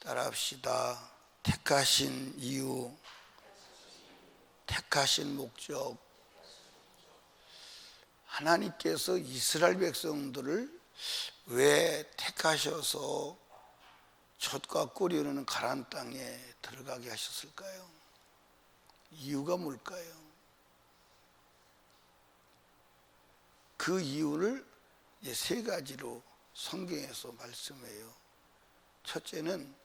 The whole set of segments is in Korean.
따라합시다. 택하신 이유, 택하신 목적. 하나님께서 이스라엘 백성들을 왜 택하셔서 젖과 꿀이 흐르는 가나안 땅에 들어가게 하셨을까요? 이유가 뭘까요? 그 이유를 세 가지로 성경에서 말씀해요. 첫째는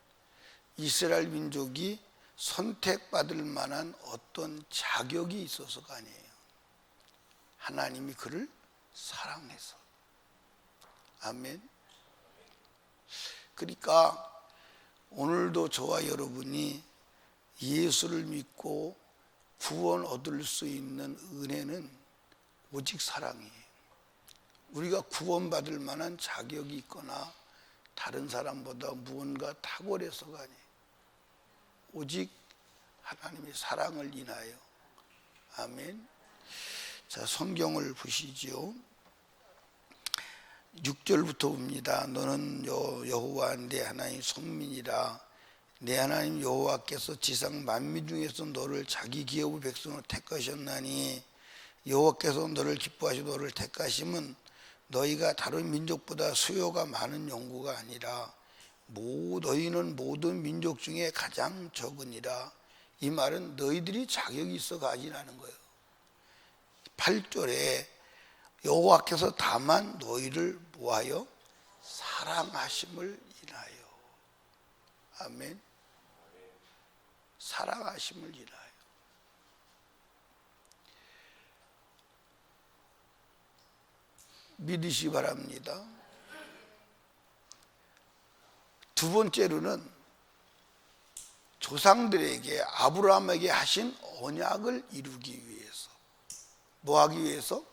이스라엘 민족이 선택받을 만한 어떤 자격이 있어서가 아니에요. 하나님이 그를 사랑해서. 아멘. 그러니까 오늘도 저와 여러분이 예수를 믿고 구원 얻을 수 있는 은혜는 오직 사랑이에요. 우리가 구원받을 만한 자격이 있거나 다른 사람보다 무언가 탁월해서가 아니에요. 오직 하나님의 사랑을 인하여. 아멘. 자, 성경을 보시죠. 6절부터 봅니다. 너는 여호와 내 하나님 성민이라. 내 하나님 여호와께서 지상 만민 중에서 너를 자기 기업의 백성으로 택하셨나니, 여호와께서 너를 기뻐하시고 너를 택하심은 너희가 다른 민족보다 수요가 많은 연고가 아니라 너희는 모든 민족 중에 가장 적으니라. 이 말은 너희들이 자격이 있어 가지라는 거예요. 8절에 여호와께서 다만 너희를 뭐하여? 사랑하심을 인하여. 아멘. 사랑하심을 인하여. 믿으시기 바랍니다. 두 번째로는 조상들에게 아브라함에게 하신 언약을 이루기 위해서. 뭐 하기 위해서?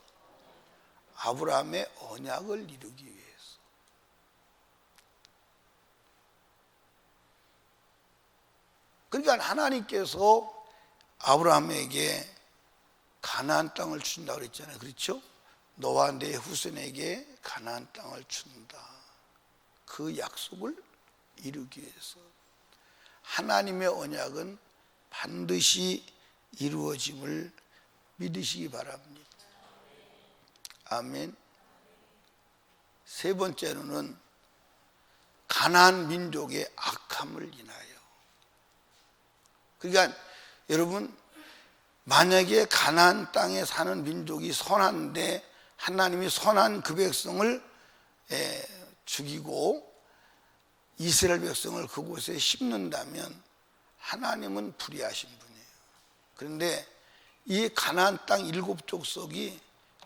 아브라함의 언약을 이루기 위해서. 그러니까 하나님께서 아브라함에게 가나안 땅을 준다고 그랬잖아요. 그렇죠? 너와 내 후손에게 가나안 땅을 준다. 그 약속을 이루기 위해서. 하나님의 언약은 반드시 이루어짐을 믿으시기 바랍니다. 아멘. 세 번째로는 가나안 민족의 악함을 인하여. 그러니까 여러분, 만약에 가나안 땅에 사는 민족이 선한데 하나님이 선한 그 백성을 죽이고 이스라엘 백성을 그곳에 심는다면 하나님은 불의하신 분이에요. 그런데 이 가나안 땅 7족속이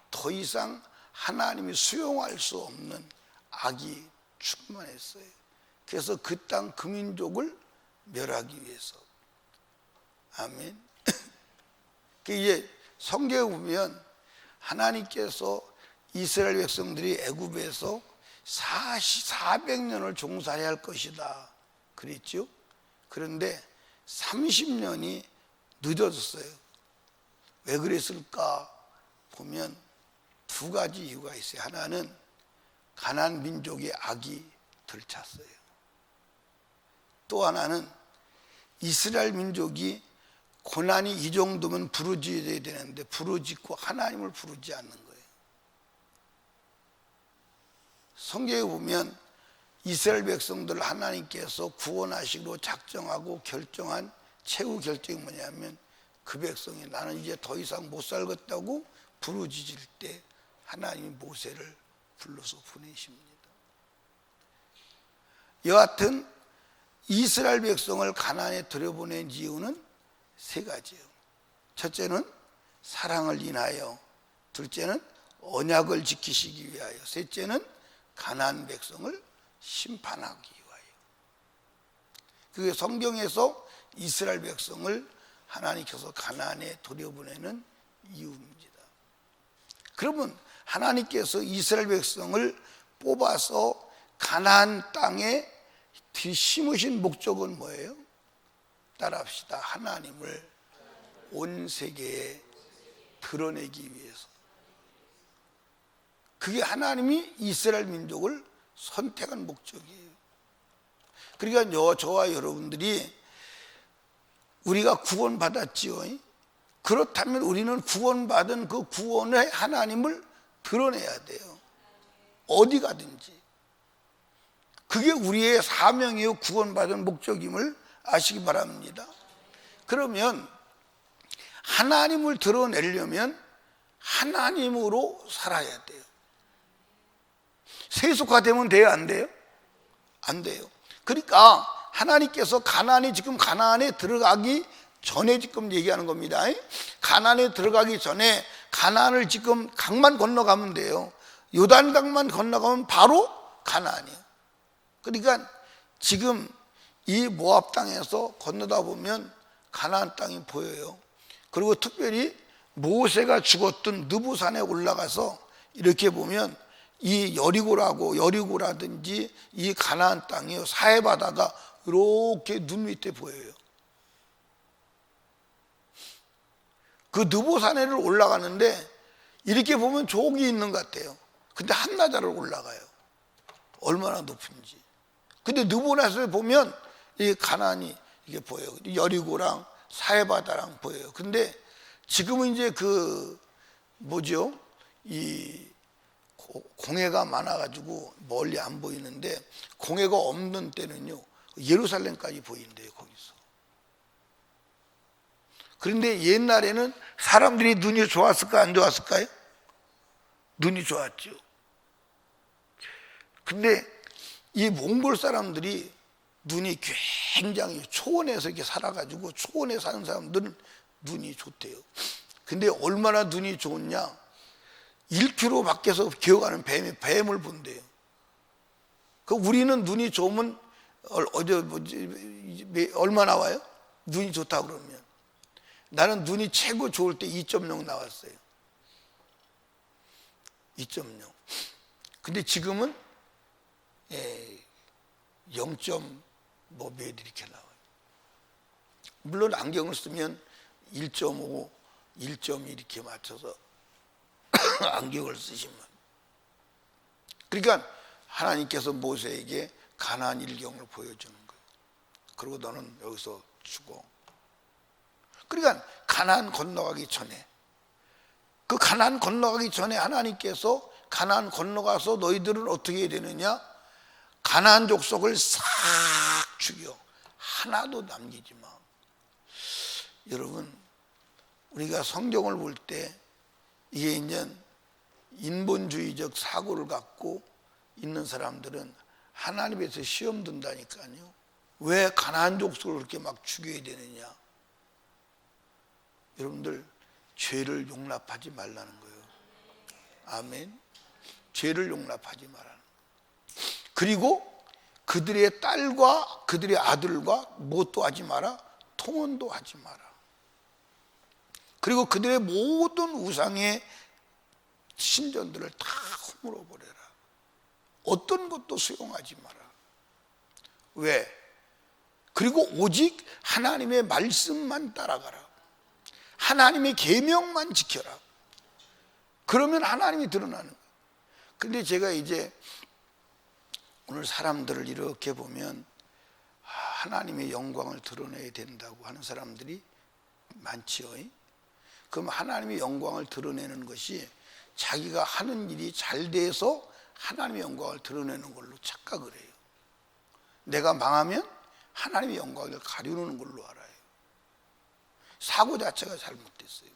더 이상 하나님이 수용할 수 없는 악이 충만했어요. 그래서 그 땅 그 민족을 멸하기 위해서. 아멘. 이제 성경에 보면 하나님께서 이스라엘 백성들이 애굽에서 400년을 종살이 할 것이다 그랬죠. 그런데 30년이 늦어졌어요. 왜 그랬을까 보면 두 가지 이유가 있어요. 하나는 가나안 민족의 악이 들찼어요. 또 하나는 이스라엘 민족이 고난이 이 정도면 부르짖어야 되는데 부르짖고 하나님을 부르지 않는 거예요. 성경에 보면 이스라엘 백성들을 하나님께서 구원하시기로 작정하고 결정한 최후 결정이 뭐냐면 그 백성이 나는 이제 더 이상 못 살겠다고 부르짖을 때 하나님이 모세를 불러서 보내십니다. 여하튼 이스라엘 백성을 가나안에 들여보낸 이유는 세 가지예요. 첫째는 사랑을 인하여, 둘째는 언약을 지키시기 위하여, 셋째는 가나안 백성을 심판하기 위하여. 그게 성경에서 이스라엘 백성을 하나님께서 가나안에 들여보내는 이유입니다. 그러면 하나님께서 이스라엘 백성을 뽑아서 가나안 땅에 심으신 목적은 뭐예요? 따라합시다. 하나님을 온 세계에 드러내기 위해서. 그게 하나님이 이스라엘 민족을 선택한 목적이에요. 그러니까 저와 여러분들이 우리가 구원받았지요. 그렇다면 우리는 구원받은 그 구원의 하나님을 드러내야 돼요. 어디 가든지. 그게 우리의 사명이요 구원받은 목적임을 아시기 바랍니다. 그러면 하나님을 드러내려면 하나님으로 살아야 돼요. 세속화되면 돼요, 안 돼요? 안 돼요. 그러니까 하나님께서 지금 가나안에 들어가기 전에 지금 얘기하는 겁니다. 가나안에 들어가기 전에 가나안을 지금 강만 건너가면 돼요. 요단강만 건너가면 바로 가나안이에요. 그러니까 지금 이 모압 땅에서 건너다 보면 가나안 땅이 보여요. 그리고 특별히 모세가 죽었던 느부산에 올라가서 이렇게 보면 이 여리고라든지 이 가나안 땅이요 사해바다가 이렇게 눈 밑에 보여요. 그 느보산에를 올라가는데 이렇게 보면 족이 있는 것 같아요. 근데 한나절을 올라가요. 얼마나 높은지. 근데 느보산에 보면 이 가나안이 이게 보여요. 여리고랑 사해바다랑 보여요. 근데 지금은 이제 이 공해가 많아가지고 멀리 안 보이는데 공해가 없는 때는요 예루살렘까지 보인대요, 거기서. 그런데 옛날에는 사람들이 눈이 좋았을까 안 좋았을까요? 눈이 좋았죠. 근데 이 몽골 사람들이 눈이 굉장히 초원에서 이렇게 살아가지고 초원에 사는 사람들은 눈이 좋대요. 근데 얼마나 눈이 좋냐? 1km 밖에서 기어가는 뱀을 본대요. 우리는 눈이 좋으면 얼마 나와요? 눈이 좋다 그러면. 나는 눈이 최고 좋을 때 2.0 나왔어요. 2.0. 근데 지금은 0. 몇 이렇게 나와요. 물론 안경을 쓰면 1.5, 1.2 이렇게 맞춰서 안경을 쓰시면. 그러니까 하나님께서 모세에게 가나안 일경을 보여주는 거예요. 그리고 너는 여기서 죽어. 그러니까 가나안 건너가기 전에, 그 가나안 건너가기 전에 하나님께서 가나안 건너가서 너희들은 어떻게 해야 되느냐? 가나안 족속을 싹 죽여. 하나도 남기지 마. 여러분, 우리가 성경을 볼 때 이게 이제 인본주의적 사고를 갖고 있는 사람들은 하나님에서 시험 든다니까요. 왜 가나안 족속을 그렇게 막 죽여야 되느냐? 여러분들, 죄를 용납하지 말라는 거예요. 아멘. 죄를 용납하지 말라는 거예요. 그리고 그들의 딸과 그들의 아들과 무엇도 하지 마라? 통혼도 하지 마라. 그리고 그들의 모든 우상의 신전들을 다 허물어 버려라. 어떤 것도 수용하지 마라. 왜? 그리고 오직 하나님의 말씀만 따라가라. 하나님의 계명만 지켜라. 그러면 하나님이 드러나는 거예요. 근데 제가 이제 오늘 사람들을 이렇게 보면 하나님의 영광을 드러내야 된다고 하는 사람들이 많지요. 그럼 하나님의 영광을 드러내는 것이 자기가 하는 일이 잘 돼서 하나님의 영광을 드러내는 걸로 착각을 해요. 내가 망하면 하나님의 영광을 가리우는 걸로 알아요. 사고 자체가 잘못됐어요.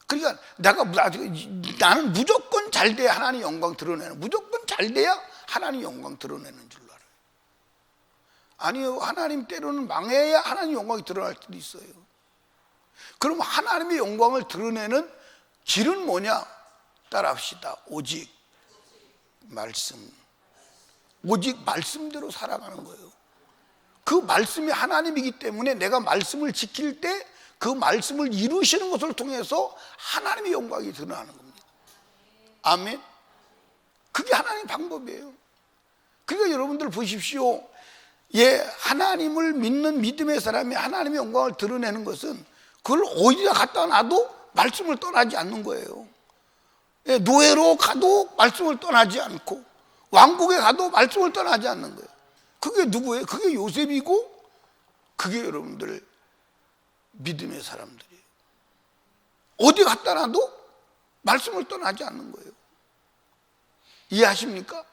그러니까 나는 무조건 잘 돼야 하나님 영광 드러내는, 무조건 잘 돼야 하나님 영광 드러내는 줄로 알아요. 아니요, 하나님 때로는 망해야 하나님 영광이 드러날 때도 있어요. 그럼 하나님의 영광을 드러내는 길은 뭐냐? 따라합시다. 오직 말씀. 오직 말씀대로 살아가는 거예요. 그 말씀이 하나님이기 때문에 내가 말씀을 지킬 때 그 말씀을 이루시는 것을 통해서 하나님의 영광이 드러나는 겁니다. 아멘. 그게 하나님의 방법이에요. 그러니까 여러분들 보십시오. 하나님을 믿는 믿음의 사람이 하나님의 영광을 드러내는 것은 그걸 어디다 갖다 놔도 말씀을 떠나지 않는 거예요. 노예로 가도 말씀을 떠나지 않고, 왕국에 가도 말씀을 떠나지 않는 거예요. 그게 누구예요? 그게 요셉이고 그게 여러분들 믿음의 사람들이에요. 어디 갔다 놔도 말씀을 떠나지 않는 거예요. 이해하십니까?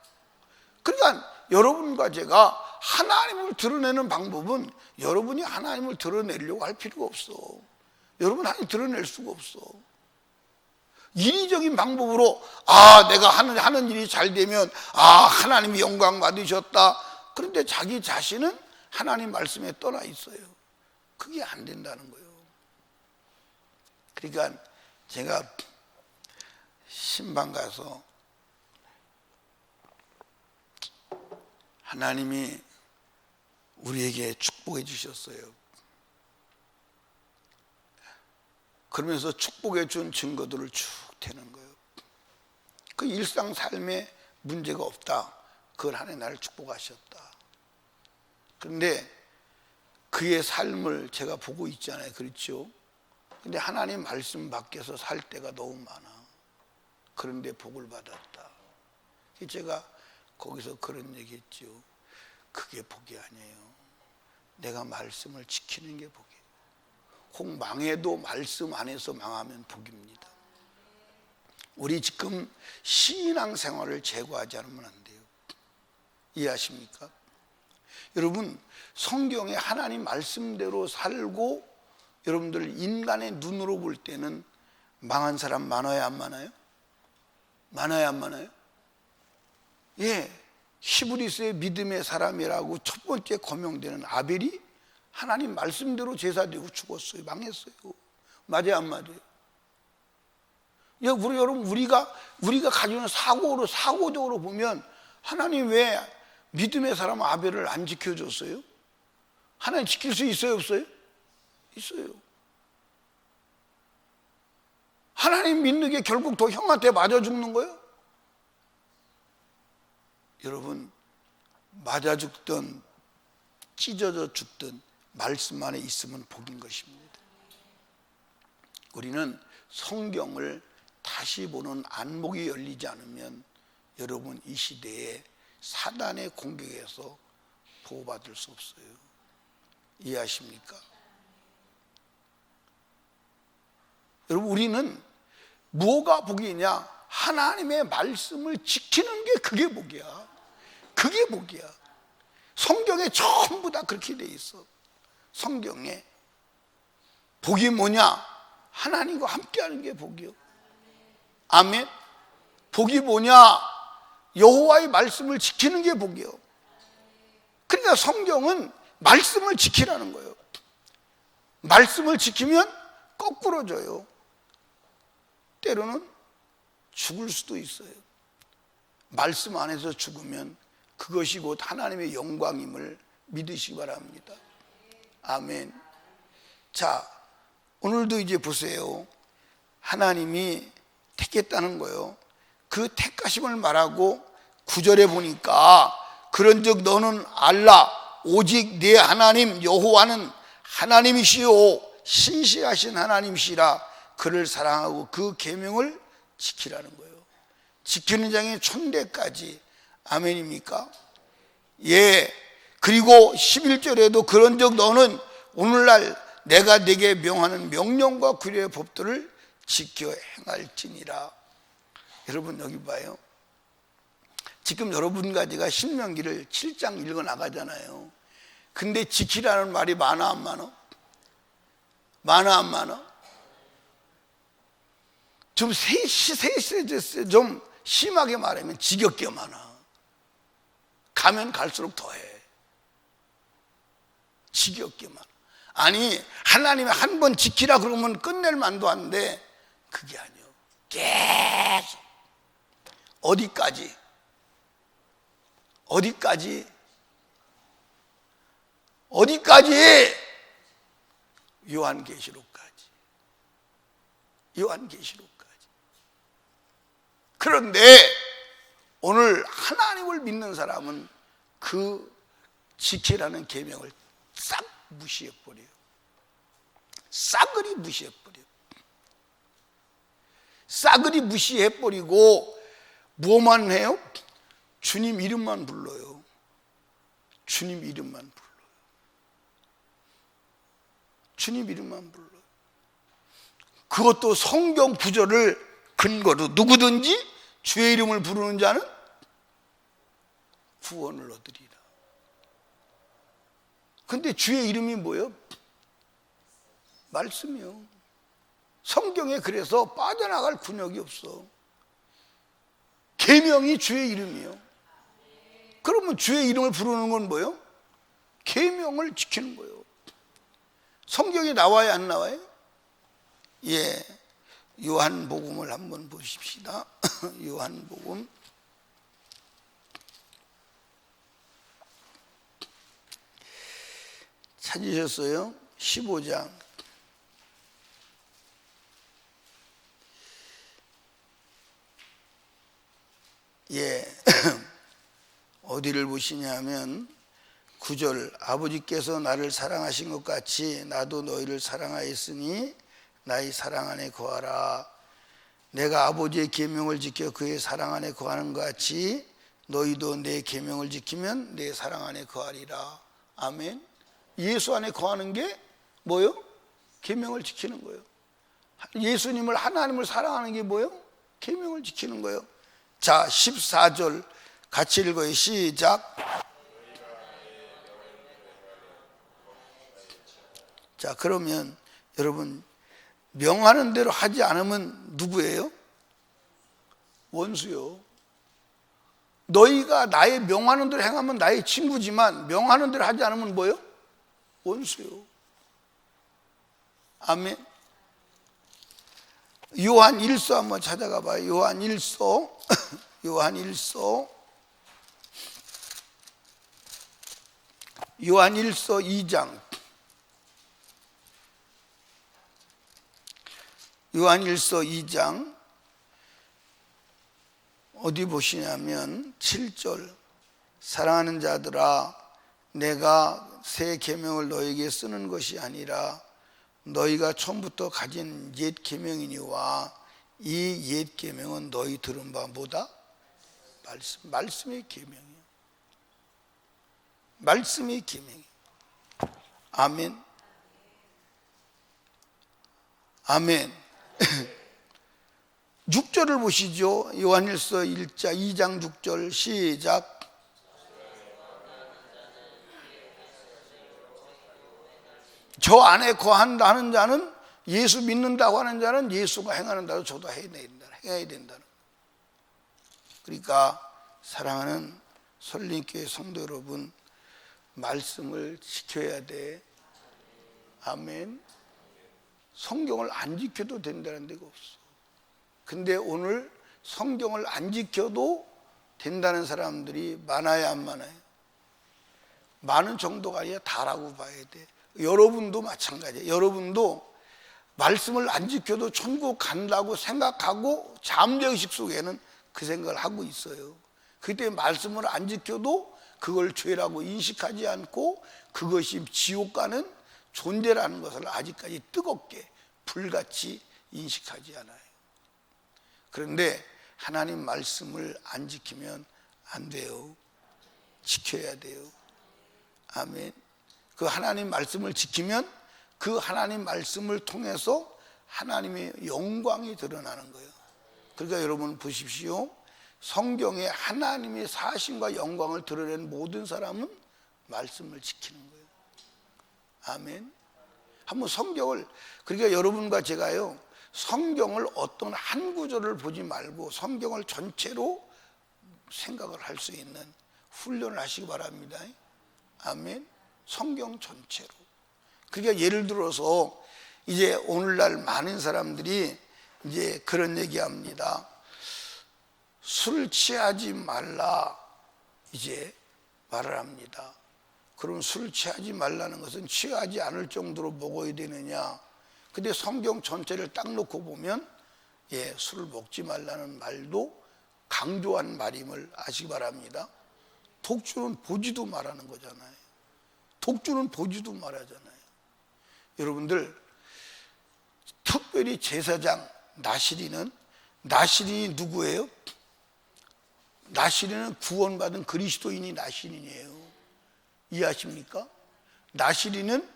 그러니까 여러분과 제가 하나님을 드러내는 방법은 여러분이 하나님을 드러내려고 할 필요가 없어. 여러분 하나님 드러낼 수가 없어. 인위적인 방법으로 내가 하는 일이 잘 되면 하나님이 영광 받으셨다. 그런데 자기 자신은 하나님 말씀에 떠나 있어요. 그게 안 된다는 거예요. 그러니까 제가 신방 가서 하나님이 우리에게 축복해 주셨어요. 그러면서 축복해 준 증거들을 쭉 대는 거예요. 그 일상 삶에 문제가 없다. 그걸 하나님 나를 축복하셨다. 그런데 그의 삶을 제가 보고 있잖아요. 그렇죠? 근데 하나님 말씀 밖에서 살 때가 너무 많아. 그런데 복을 받았다. 제가 거기서 그런 얘기 했죠. 그게 복이 아니에요. 내가 말씀을 지키는 게 복이에요. 혹 망해도 말씀 안에서 망하면 복입니다. 우리 지금 신앙 생활을 제거하지 않으면 안 돼요. 이해하십니까? 여러분, 성경에 하나님 말씀대로 살고 여러분들 인간의 눈으로 볼 때는 망한 사람 많아요, 안 많아요? 많아요, 안 많아요? 예, 히브리서의 믿음의 사람이라고 첫 번째 거명되는 아벨이 하나님 말씀대로 제사되고 죽었어요. 망했어요. 맞아요, 안 맞아요? 여러분, 우리가 가지고 있는 사고적으로 보면 하나님 왜 믿음의 사람 아벨을 안 지켜줬어요? 하나님 지킬 수 있어요, 없어요? 있어요. 하나님 믿는 게 결국 더 형한테 맞아 죽는 거예요? 여러분, 맞아 죽든 찢어져 죽든 말씀 안에 있으면 복인 것입니다. 우리는 성경을 다시 보는 안목이 열리지 않으면 여러분 이 시대에 사단의 공격에서 보호받을 수 없어요. 이해하십니까? 여러분, 우리는 뭐가 복이냐? 하나님의 말씀을 지키는 게 그게 복이야. 그게 복이야. 성경에 전부 다 그렇게 돼 있어. 성경에 복이 뭐냐? 하나님과 함께하는 게 복이요. 아멘. 복이 뭐냐? 여호와의 말씀을 지키는 게 복이요. 그러니까 성경은 말씀을 지키라는 거예요. 말씀을 지키면 거꾸로 져요. 때로는 죽을 수도 있어요. 말씀 안에서 죽으면 그것이 곧 하나님의 영광임을 믿으시기 바랍니다. 아멘. 자, 오늘도 이제 보세요. 하나님이 택했다는 거예요. 그 택하심을 말하고 9절에 보니까 그런즉 너는 알라 오직 네 하나님 여호와는 하나님이시요 신실하신 하나님이시라. 그를 사랑하고 그 계명을 지키라는 거예요. 지키는 자의 촌대까지. 아멘입니까? 예. 그리고 11절에도 그런즉 너는 오늘날 내가 네게 명하는 명령과 규례의 법들을 지켜 행할지니라. 여러분 여기 봐요. 지금 여러분과 제가 신명기를 7장 읽어 나가잖아요. 근데 지키라는 말이 많아 안 많아? 많아 안 많아? 좀 좀 심하게 말하면 지겹게 많아. 가면 갈수록 더해. 지겹게 많아. 아니, 하나님이 한 번 지키라 그러면 끝낼 만도 한데 그게 아니에요. 계속. 어디까지? 어디까지? 어디까지? 요한계시록까지. 요한계시록까지. 그런데 오늘 하나님을 믿는 사람은 그 지키라는 계명을 싹 무시해버려요. 싸그리 무시해버려요. 싸그리 무시해버리고 뭐만 해요? 주님 이름만 불러요. 주님 이름만 불러요. 주님 이름만 불러요. 그것도 성경 구절을 근거로 누구든지 주의 이름을 부르는 자는 구원을 얻으리라. 근데 주의 이름이 뭐예요? 말씀이요. 성경에 그래서 빠져나갈 군역이 없어. 계명이 주의 이름이요. 그러면 주의 이름을 부르는 건 뭐예요? 계명을 지키는 거예요. 성경에 나와야 안 나와요? 예, 요한복음을 한번 보십시다. 요한복음 찾으셨어요? 15장. 예, 어디를 보시냐면 9절, 아버지께서 나를 사랑하신 것 같이 나도 너희를 사랑하였으니 나의 사랑 안에 거하라. 내가 아버지의 계명을 지켜 그의 사랑 안에 거하는 것 같이 너희도 내 계명을 지키면 내 사랑 안에 거하리라. 아멘. 예수 안에 거하는 게 뭐요? 계명을 지키는 거예요. 예수님을, 하나님을 사랑하는 게 뭐요? 계명을 지키는 거예요. 자, 14절 같이 읽어요. 시작. 자, 그러면 여러분, 명하는 대로 하지 않으면 누구예요? 원수요. 너희가 나의 명하는 대로 행하면 나의 친구지만 명하는 대로 하지 않으면 뭐예요? 원수요. 아멘. 요한 1서 한번 찾아가 봐요. 요한 1서 요한 1서 요한 1서 2장 요한 1서 2장 어디 보시냐면 7절, 사랑하는 자들아 내가 새 계명을 너에게 쓰는 것이 아니라 너희가 처음부터 가진 옛 계명이니와 이 옛 계명은 너희 들은 바 뭐다? 말씀의 계명이에요. 말씀의 계명이에요. 아멘. 아멘. 6절을 보시죠. 요한일서 2장 6절 시작. 저 안에 거한다 하는 자는, 예수 믿는다고 하는 자는 예수가 행하는 대로 저도 행해야 된다는. 그러니까 사랑하는 설림교회 성도 여러분, 말씀을 지켜야 돼. 아멘. 성경을 안 지켜도 된다는 데가 없어. 근데 오늘 성경을 안 지켜도 된다는 사람들이 많아요, 안 많아요? 많은 정도가 아니라 다라고 봐야 돼. 여러분도 마찬가지예요. 여러분도 말씀을 안 지켜도 천국 간다고 생각하고 잠재의식 속에는 그 생각을 하고 있어요. 그때 말씀을 안 지켜도 그걸 죄라고 인식하지 않고 그것이 지옥 가는 존재라는 것을 아직까지 뜨겁게 불같이 인식하지 않아요. 그런데 하나님 말씀을 안 지키면 안 돼요. 지켜야 돼요. 아멘. 그 하나님 말씀을 지키면 그 하나님 말씀을 통해서 하나님의 영광이 드러나는 거예요. 그러니까 여러분 보십시오. 성경에 하나님의 사심과 영광을 드러낸 모든 사람은 말씀을 지키는 거예요. 아멘. 한번 성경을, 그러니까 여러분과 제가요, 성경을 어떤 한 구절을 보지 말고 성경을 전체로 생각을 할 수 있는 훈련을 하시기 바랍니다. 아멘. 성경 전체로. 그러니까 예를 들어서 이제 오늘날 많은 사람들이 이제 그런 얘기합니다. 술 취하지 말라 이제 말을 합니다. 그럼 술 취하지 말라는 것은 취하지 않을 정도로 먹어야 되느냐? 근데 성경 전체를 딱 놓고 보면 술을 먹지 말라는 말도 강조한 말임을 아시기 바랍니다. 독주는 보지도 말하는 거잖아요. 독주는 보지도 말하잖아요. 여러분들 특별히 제사장 나시린이 누구예요? 나시린은 구원받은 그리스도인이 나시린이에요. 이해하십니까? 나시린은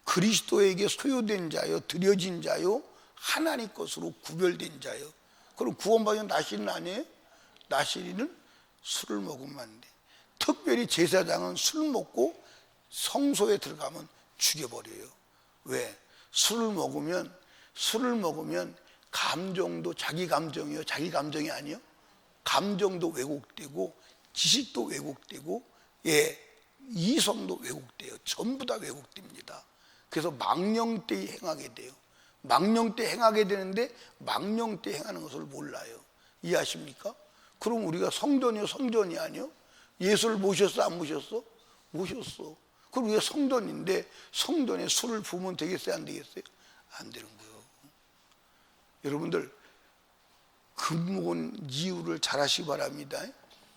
그리스도에게 소유된 자요, 드려진 자요, 하나님 것으로 구별된 자요. 그럼 구원받은 나시린 아니에요? 나시린은 술을 먹으면 안 돼. 특별히 제사장은 술 먹고 성소에 들어가면 죽여버려요. 왜? 술을 먹으면 감정도 자기 감정이요, 자기 감정이 아니요, 감정도 왜곡되고 지식도 왜곡되고 이성도 왜곡돼요. 전부 다 왜곡됩니다. 그래서 망령되이 행하게 돼요. 망령되이 행하게 되는데 망령되이 행하는 것을 몰라요. 이해하십니까? 그럼 우리가 성전이요, 성전이 아니요? 예수를 모셨어, 안 모셨어? 모셨어. 그럼 우리가 성전인데 성전에 술을 부으면 되겠어요, 안 되겠어요? 안 되는 거예요. 여러분들 근본 이유를 잘 하시기 바랍니다.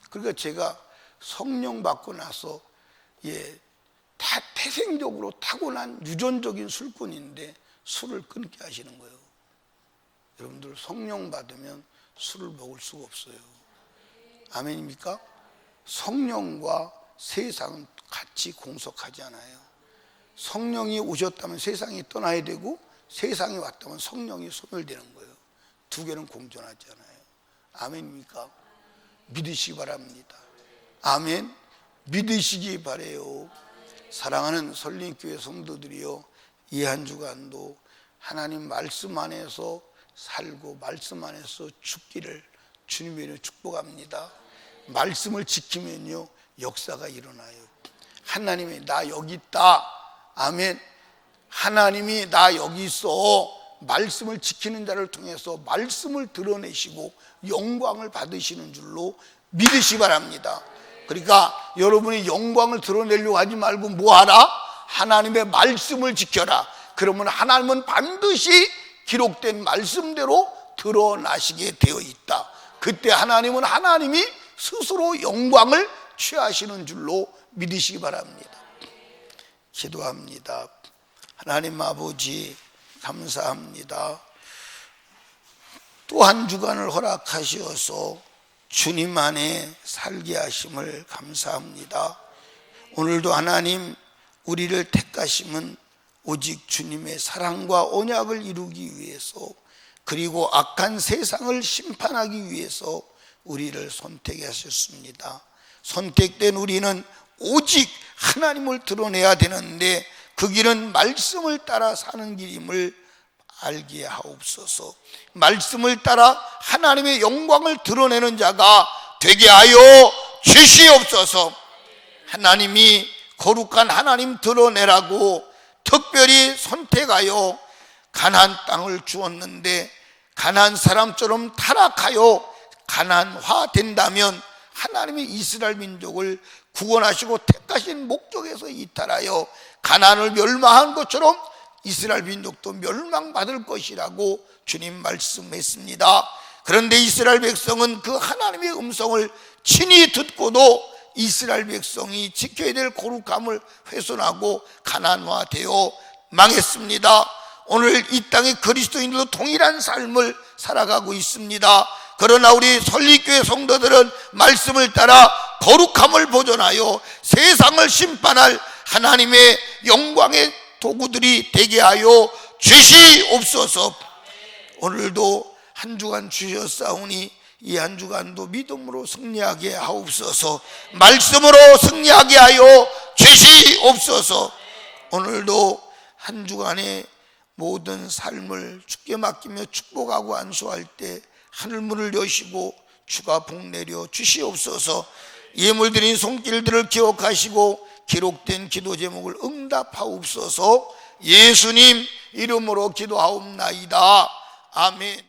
그러니까 제가 성령 받고 나서 다 태생적으로 타고난 유전적인 술꾼인데 술을 끊게 하시는 거예요. 여러분들 성령 받으면 술을 먹을 수가 없어요. 아멘입니까? 성령과 세상은 같이 공속하지 않아요. 성령이 오셨다면 세상이 떠나야 되고 세상이 왔다면 성령이 소멸되는 거예요. 두 개는 공존하지 않아요. 아멘입니까? 믿으시기 바랍니다. 아멘. 믿으시기 바래요. 사랑하는 설림교회 성도들이요, 이 한 주간도 하나님 말씀 안에서 살고 말씀 안에서 죽기를 주님의 이름으로 축복합니다. 말씀을 지키면요 역사가 일어나요. 하나님이 나 여기 있다. 아멘. 하나님이 나 여기 있어. 말씀을 지키는 자를 통해서 말씀을 드러내시고 영광을 받으시는 줄로 믿으시기 바랍니다. 그러니까 여러분이 영광을 드러내려고 하지 말고 뭐하라? 하나님의 말씀을 지켜라. 그러면 하나님은 반드시 기록된 말씀대로 드러나시게 되어 있다. 그때 하나님은 하나님이 스스로 영광을 취하시는 줄로 믿으시기 바랍니다. 기도합니다. 하나님 아버지 감사합니다. 또 한 주간을 허락하시어서 주님 안에 살게 하심을 감사합니다. 오늘도 하나님 우리를 택하심은 오직 주님의 사랑과 언약을 이루기 위해서, 그리고 악한 세상을 심판하기 위해서 우리를 선택하셨습니다. 선택된 우리는 오직 하나님을 드러내야 되는데 그 길은 말씀을 따라 사는 길임을 알게 하옵소서. 말씀을 따라 하나님의 영광을 드러내는 자가 되게 하여 주시옵소서. 하나님이 거룩한 하나님 드러내라고 특별히 선택하여 가나안 땅을 주었는데 가나안 사람처럼 타락하여 가나안화 된다면 하나님이 이스라엘 민족을 구원하시고 택하신 목적에서 이탈하여 가나안을 멸망한 것처럼 이스라엘 민족도 멸망받을 것이라고 주님 말씀했습니다. 그런데 이스라엘 백성은 그 하나님의 음성을 친히 듣고도 이스라엘 백성이 지켜야 될 거룩함을 훼손하고 가나안화되어 망했습니다. 오늘 이 땅의 그리스도인들도 동일한 삶을 살아가고 있습니다. 그러나 우리 설립교회 성도들은 말씀을 따라 거룩함을 보존하여 세상을 심판할 하나님의 영광의 도구들이 되게 하여 주시옵소서. 오늘도 한 주간 주셨사오니 이 한 주간도 믿음으로 승리하게 하옵소서. 말씀으로 승리하게 하여 주시옵소서. 오늘도 한 주간의 모든 삶을 주께 맡기며 축복하고 안수할 때 하늘문을 여시고 주가 복 내려 주시옵소서. 예물 드린 손길들을 기억하시고 기록된 기도 제목을 응답하옵소서. 예수님 이름으로 기도하옵나이다. 아멘.